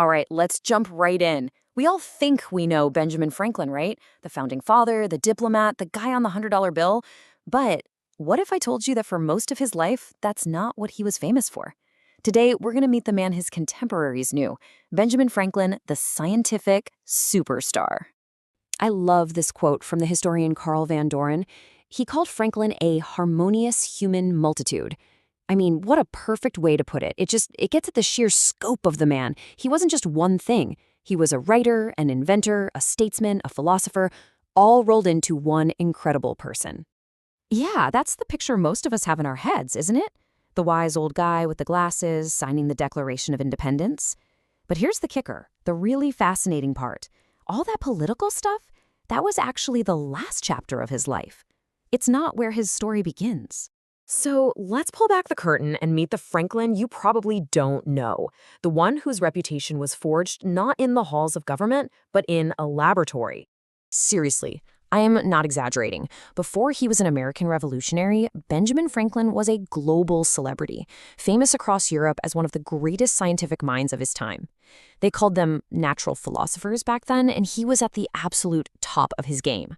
All right, let's jump right in. We all think we know Benjamin Franklin, right? The founding father, the diplomat, the guy on the $100 bill. But what if I told you that for most of his life, that's not what he was famous for? Today, we're going to meet the man his contemporaries knew, Benjamin Franklin, the scientific superstar. I love this quote from the historian Carl Van Doren. He called Franklin a harmonious human multitude. I mean, what a perfect way to put it. It gets at the sheer scope of the man. He wasn't just one thing. He was a writer, an inventor, a statesman, a philosopher, all rolled into one incredible person. Yeah, that's the picture most of us have in our heads, isn't it? The wise old guy with the glasses signing the Declaration of Independence. But here's the kicker, the really fascinating part. All that political stuff, that was actually the last chapter of his life. It's not where his story begins. So let's pull back the curtain and meet the Franklin you probably don't know, the one whose reputation was forged not in the halls of government, but in a laboratory. Seriously, I am not exaggerating. Before he was an American revolutionary, Benjamin Franklin was a global celebrity, famous across Europe as one of the greatest scientific minds of his time. They called them natural philosophers back then, and he was at the absolute top of his game.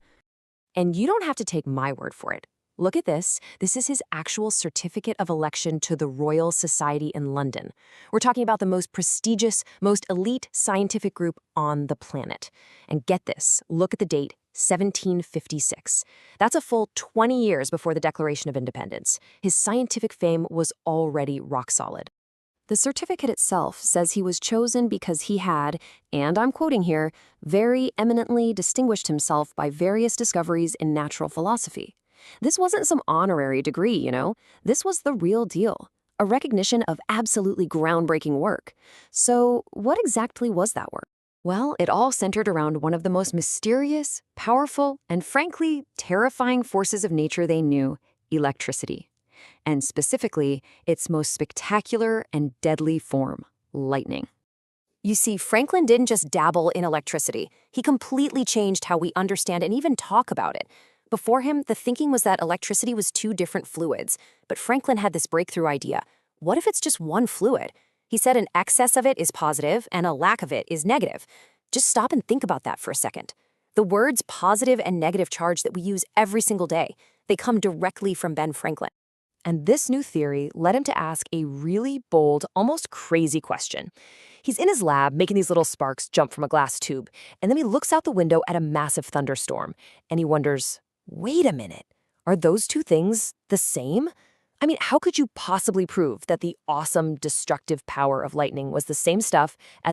And you don't have to take my word for it. Look at this. This is his actual certificate of election to the Royal Society in London. We're talking about the most prestigious, most elite scientific group on the planet. And get this, look at the date, 1756. That's a full 20 years before the Declaration of Independence. His scientific fame was already rock solid. The certificate itself says he was chosen because he had, and I'm quoting here, very eminently distinguished himself by various discoveries in natural philosophy. This wasn't some honorary degree, you know. This was the real deal, a recognition of absolutely groundbreaking work. So what exactly was that work? Well, it all centered around one of the most mysterious, powerful, and frankly, terrifying forces of nature they knew, electricity. And specifically, its most spectacular and deadly form, lightning. You see, Franklin didn't just dabble in electricity. He completely changed how we understand and even talk about it. Before him, the thinking was that electricity was two different fluids, but Franklin had this breakthrough idea. What if it's just one fluid? He said an excess of it is positive and a lack of it is negative. Just stop and think about that for a second. The words positive and negative charge that we use every single day, they come directly from Ben Franklin. And this new theory led him to ask a really bold, almost crazy question. He's in his lab making these little sparks jump from a glass tube, and then he looks out the window at a massive thunderstorm, and he wonders, wait a minute, are those two things the same? I mean, how could you possibly prove that the awesome, destructive power of lightning was the same stuff as